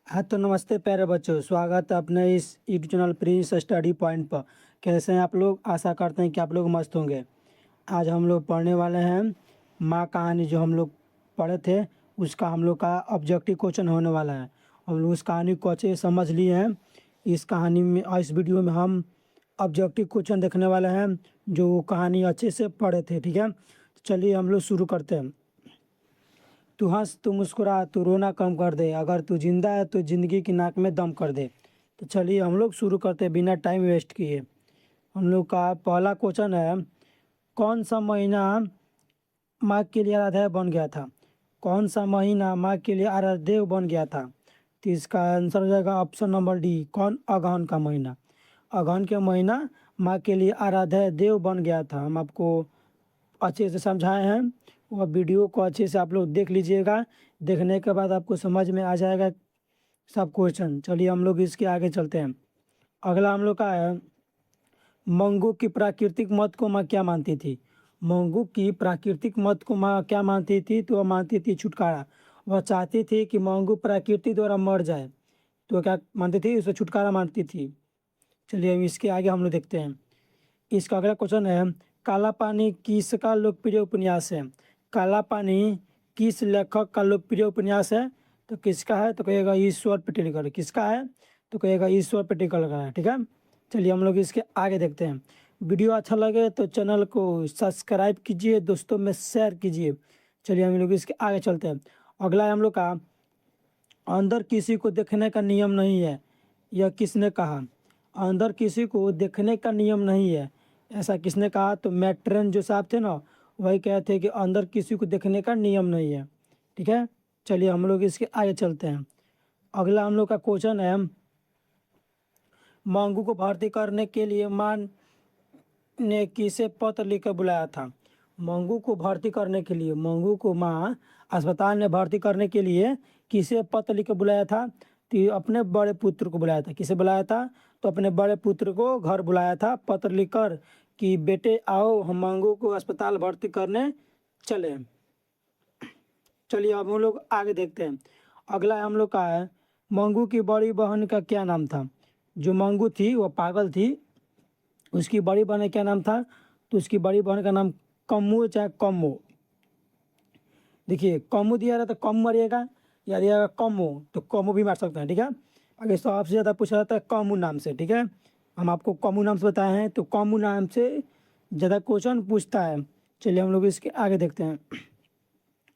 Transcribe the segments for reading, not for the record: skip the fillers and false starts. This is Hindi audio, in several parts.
हाँ तो नमस्ते प्यारे बच्चों, स्वागत है अपने इस YouTube channel Prince study point पर। कैसे हैं आप लोग? आशा करते हैं कि आप लोग मस्त होंगे। आज हम लोग पढ़ने वाले हैं माँ कहानी। जो हम लोग पढ़े थे उसका हम लोग का ऑब्जेक्टिव क्वेश्चन होने वाला है। हम लोग उस कहानी को अच्छे से समझ लिए हैं। इस कहानी में और इस वीडियो में हम ऑब्जेक्टिव क्वेश्चन देखने वाले हैं जो कहानी अच्छे से पढ़े थे। ठीक है, चलिए हम लोग शुरू करते हैं। तू हंस, तू मुस्कुरा, तू रोना कम कर दे, अगर तू जिंदा है तो जिंदगी की नाक में दम कर दे। तो चलिए हम लोग शुरू करते हैं बिना टाइम वेस्ट किए। हम लोग का पहला क्वेश्चन है, कौन सा महीना माँ के लिए आराध्य बन गया था? कौन सा महीना माँ के लिए आराध्य बन गया था? तो इसका आंसर हो जाएगा ऑप्शन नंबर डी, कौन? अगहन का महीना। अगहन के महीना माँ के लिए आराध्य देव बन गया था। हम आपको अच्छे से समझाए हैं, वह वीडियो को अच्छे से आप लोग देख लीजिएगा। देखने के बाद आपको समझ में आ जाएगा सब क्वेश्चन। चलिए हम लोग इसके आगे चलते हैं। अगला हम लोग का है, मंगू की प्राकृतिक मौत को माँ क्या मानती थी? मंगू की प्राकृतिक मौत को माँ क्या मानती थी? तो वह मानती थी छुटकारा। वह चाहती थी कि मंगू प्रकृति द्वारा मर जाए, तो क्या मानती थी? उसे छुटकारा मानती थी। चलिए अब इसके आगे हम लोग देखते हैं। इसका अगला क्वेश्चन है, काला पानी किसका लोकप्रिय उपन्यास है? काला पानी किस लेखक का लोकप्रिय उपन्यास है? तो किसका है? तो कहेगा ईश्वर पेटेलकर। किसका है? तो कहेगा ईश्वर पेटेलकर का है। ठीक है, चलिए हम लोग इसके आगे देखते हैं। वीडियो अच्छा लगे तो चैनल को सब्सक्राइब कीजिए, दोस्तों में शेयर कीजिए। चलिए हम लोग इसके आगे चलते हैं। अगला है हम लोग का, अंदर किसी को देखने का नियम नहीं है, यह किसने कहा? अंदर किसी को देखने का नियम नहीं है, ऐसा किसने कहा? तो मैट्रन जो साहब थे ना, वही कहते हैं कि अंदर किसी को देखने का नियम नहीं है। ठीक है, चलिए हम लोग इसके आगे चलते हैं। अगला हम लोग का क्वेश्चन है, मांगू को भर्ती करने के लिए मां ने किसे पत्र लिखकर बुलाया था? मंगू को भर्ती करने के लिए, मंगू को माँ अस्पताल में भर्ती करने के लिए किसे पत्र लिखकर बुलाया था? तो अपने बड़े पुत्र को बुलाया था। किसे बुलाया था? तो अपने बड़े पुत्र को घर बुलाया था पत्र लिखकर कि बेटे आओ, हम मंगू को अस्पताल भर्ती करने चले। चलिए अब हम लोग आगे देखते हैं। अगला हम लोग का है, मंगू की बड़ी बहन का क्या नाम था? जो मंगू थी वो पागल थी, उसकी बड़ी बहन का क्या नाम था? तो उसकी बड़ी बहन का नाम कम्मू, चाहे कम्मो। देखिए कम्मू दिया रहा तो कम मरिएगा, या दिया रहा कम्मो तो कम्मो भी मार सकते हैं। ठीक है, अगर सबसे ज़्यादा पूछा जाता है कम्मू नाम से। ठीक है, हम आपको कम्मू नाम से बताए हैं, तो कम्मू नाम से ज़्यादा क्वेश्चन पूछता है। चलिए हम लोग इसके आगे देखते हैं।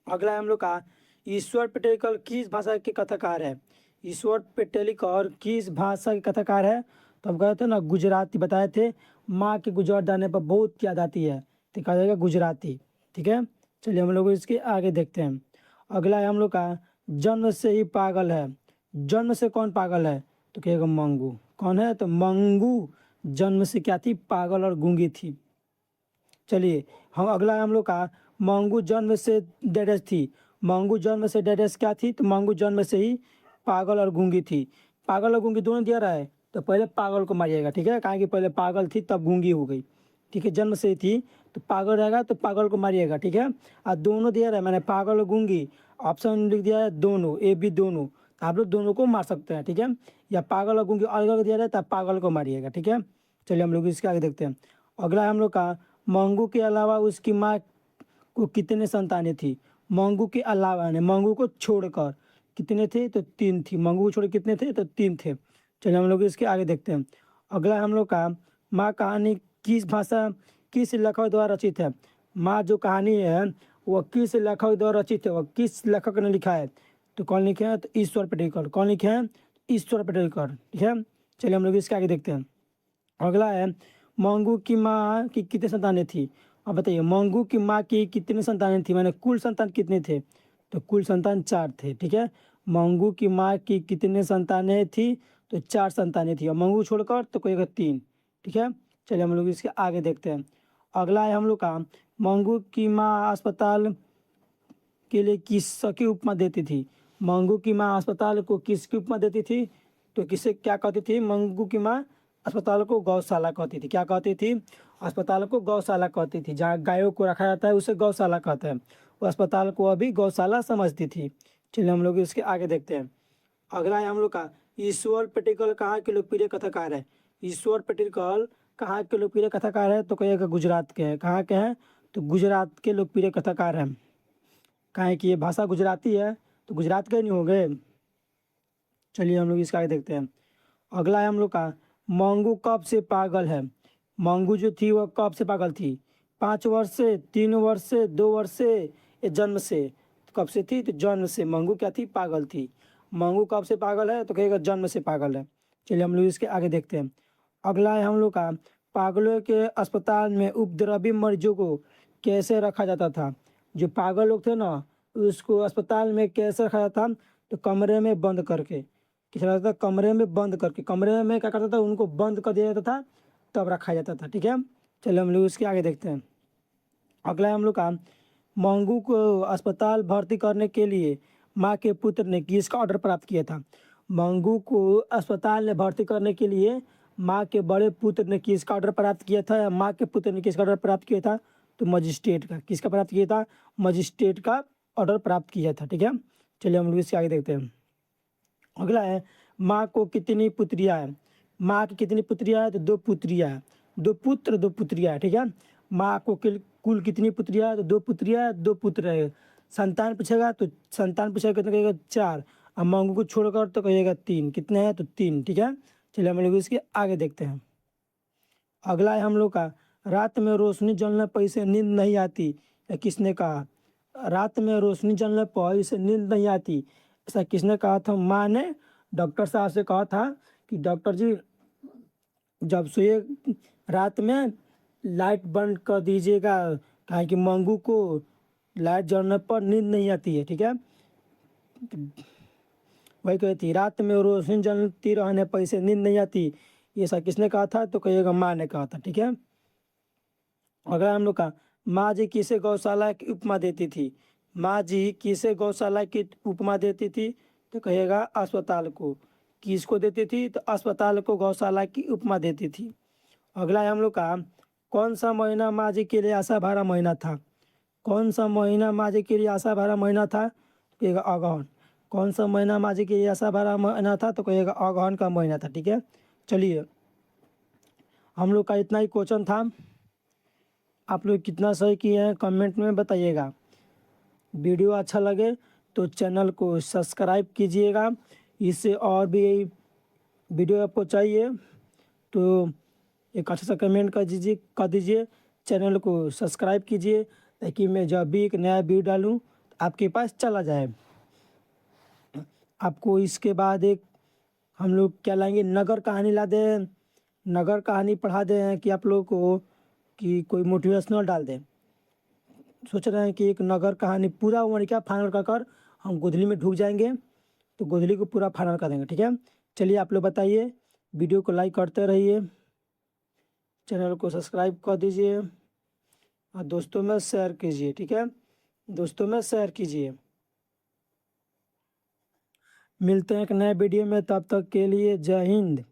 अगला है हम लोग का, ईश्वर पेटेलकर किस भाषा के कथाकार है? ईश्वर पेटेलकर किस भाषा के कथाकार है? तो हम कहे थे ना गुजराती, बताए थे। माँ के गुजर जाने पर बहुत याद आती है, तो कहा जाएगा गुजराती। ठीक है, चलिए हम लोग इसके आगे देखते हैं। अगला है हम लोग का, जन्म से ही पागल है। जन्म से कौन पागल है? तो कहेगा मंगू। कौन है? तो मंगू जन्म से क्या थी? पागल और गूंगी थी। चलिए हम अगला हम लोग का, मंगू जन्म से डेडेस थी। मंगू जन्म से डेडेस क्या थी? तो मंगू जन्म से ही पागल और गूंगी थी। पागल और गूंगी दोनों दिया रहा है, तो पहले पागल को मारिएगा। ठीक है, कहा कि पहले पागल थी तब गूंगी हो गई। ठीक है, जन्म से ही थी तो पागल रहेगा, तो पागल को मारिएगा। ठीक है, और दोनों दिया रहा है, मैंने पागल और गूंगी ऑप्शन लिख दिया है, दोनों ए बी दोनों, तो आप लोग दोनों को मार सकते हैं। ठीक है, या पागल और गूंगी अलग अलग दिया रहा है, तब पागल को मारिएगा। ठीक है, चलिए हम लोग इसके आगे देखते हैं। अगला है हम लोग का, मंगू के अलावा उसकी माँ को कितने संतानें थी? मंगू के अलावा यानी मंगू को छोड़कर कितने थे? तो तीन थी। मंगू को छोड़ कितने थे? तो तीन थे। चलिए हम लोग इसके आगे देखते हैं। अगला हम लोग का, माँ कहानी किस भाषा, किस लेखक द्वारा रचित है? माँ जो कहानी है वह किस लेखक द्वारा रचित है? वह किस लेखक ने लिखा है? तो कौन लिखे हैं? तो ईश्वर पेटेलकर। कौन लिखे हैं? ईश्वर पेटेलकर। ठीक है, चलिए हम लोग इसके आगे देखते हैं। अगला है, मंगू की माँ की कितनी संतानें थी? अब बताइए, मंगू की माँ की कितनी संतानें थी, मैंने कुल संतान कितने थे? तो कुल संतान चार थे। ठीक है, मंगू की माँ की कितने संतानें थी? तो चार संतानें थी, और मंगू छोड़कर तो कोई तीन। ठीक है, चलिए हम लोग इसके आगे देखते हैं। अगला है हम लोग का, मंगू की माँ अस्पताल के लिए किसकी उपमा देती थी? मंगू की माँ अस्पताल को किसकी उपमा देती थी? तो किसे क्या कहती थी? मंगू की माँ अस्पताल को गौशाला कहती थी। क्या कहती थी? अस्पताल को गौशाला कहती थी। जहाँ गायों को रखा जाता है उसे गौशाला कहते हैं। वो अस्पताल को अभी गौशाला समझती थी। चलिए हम लोग इसके आगे देखते हैं। अगला है हम लोग का ईश्वर पेटिकल कहाँ के लोकप्रिय कथाकार है। ईश्वर पेटिकल कहाँ के लोकप्रिय कथाकार है, तो कहिएगा गुजरात के हैं। कहाँ के हैं, तो गुजरात के लोकप्रिय कथाकार हैं। कहाँ की ये भाषा गुजराती है, तो गुजरात के नहीं हो गए। चलिए हम लोग इसका आगे देखते हैं। अगला है हम लोग का मंगू कब से पागल है। मंगू जो थी वह कब से पागल थी, 5 वर्ष से, 3 वर्ष से, 2 वर्ष से, या जन्म से। तो कब से थी, तो जन्म से मंगू क्या थी, पागल थी। मंगू कब से पागल है, तो कहेगा जन्म से पागल है। चलिए हम लोग इसके आगे देखते हैं। अगला है हम लोग का पागलों के अस्पताल में उपद्रवी मरीजों को कैसे रखा जाता था। जो पागल लोग थे ना, उसको अस्पताल में कैसे रखा जाता था, तो कमरे में बंद करके। किस तरह था, कमरे में बंद करके। कमरे में क्या करता था, उनको बंद कर दिया जाता था, तब रखा जाता था। ठीक है, चलिए हम लोग इसके आगे देखते हैं। अगला है हम लोग का मंगू को अस्पताल भर्ती करने के लिए माँ के पुत्र ने किसका ऑर्डर प्राप्त किया था। मंगू को अस्पताल में भर्ती करने के लिए माँ के बड़े पुत्र ने किसका ऑर्डर प्राप्त किया था, या माँ के पुत्र ने किसका ऑर्डर प्राप्त किया था, तो मजिस्ट्रेट का। किसका प्राप्त किया था, मजिस्ट्रेट का ऑर्डर प्राप्त किया था। ठीक है, चलिए हम लोग इसके आगे देखते हैं। अगला है माँ को कितनी पुत्रियाँ हैं। माँ की कितनी पुत्रियाँ हैं, तो 2 पुत्रियाँ हैं। 2 पुत्र 2 पुत्रियाँ हैं। ठीक है, माँ को कुल कितनी पुत्रियाँ हैं, तो 2 पुत्रियाँ 2 पुत्र है। संतान पूछेगा तो संतान पूछेगा कितने, कहेगा 4। अब मंगू को छोड़कर तो कहिएगा 3। कितने हैं, तो 3। ठीक है, चलिए हम लोग इसके आगे देखते हैं। अगला है हम लोग का रात में रोशनी जलने पर इसे नींद नहीं आती, या किसने कहा। रात में रोशनी जलने पर इसे नींद नहीं आती, ऐसा किसने कहा था। माँ ने डॉक्टर साहब से कहा था कि डॉक्टर जी जब सोए रात में लाइट बंद कर दीजिएगा, कहा कि मंगू को लाइट जलने पर नींद नहीं आती है। ठीक है, वही कहती रात में रोशनी जलती रहने पर इसे नींद नहीं आती, ये सब किसने कहा था, तो कहिएगा माँ ने कहा था। ठीक है, अगर हम लोग का माँ जी किसे गौशाला की उपमा देती थी। माँ जी किसे गौशाला की उपमा देती थी, तो कहिएगा अस्पताल को। किसको देती थी, तो अस्पताल को गौशाला की उपमा देती थी। अगला है हम लोग का कौन सा महीना माँ जी के लिए आशा भरा महीना था। कौन सा महीना माँ जी के लिए आशा भरा महीना था, तो कहिएगा अगहन। कौन सा महीना माँ जी के लिए आशा भरा महीना था, तो कहिएगा अगहन का महीना था। ठीक है, चलिए हम लोग का इतना ही क्वेश्चन था। आप लोग कितना सही किए हैं कमेंट में बताइएगा। वीडियो अच्छा लगे तो चैनल को सब्सक्राइब कीजिएगा। इससे और भी वीडियो आपको चाहिए तो एक अच्छा सा कमेंट कर दीजिए। चैनल को सब्सक्राइब कीजिए ताकि मैं जब भी एक नया वीडियो डालूँ तो आपके पास चला जाए। आपको इसके बाद एक हम लोग क्या लाएंगे, नगर कहानी ला दें। नगर कहानी पढ़ा दें कि आप लोग को कि कोई मोटिवेशनल डाल दें। सोच रहे हैं कि एक नगर कहानी पूरा उम्र क्या फाइनल कर कर हम गोधली में ढुक जाएंगे, तो गोधली को पूरा फाइनल कर देंगे। ठीक है, चलिए आप लोग बताइए। वीडियो को लाइक करते रहिए, चैनल को सब्सक्राइब कर दीजिए और दोस्तों में शेयर कीजिए। ठीक है, दोस्तों में शेयर कीजिए। मिलते हैं एक नए वीडियो में, तब तक के लिए जय हिंद।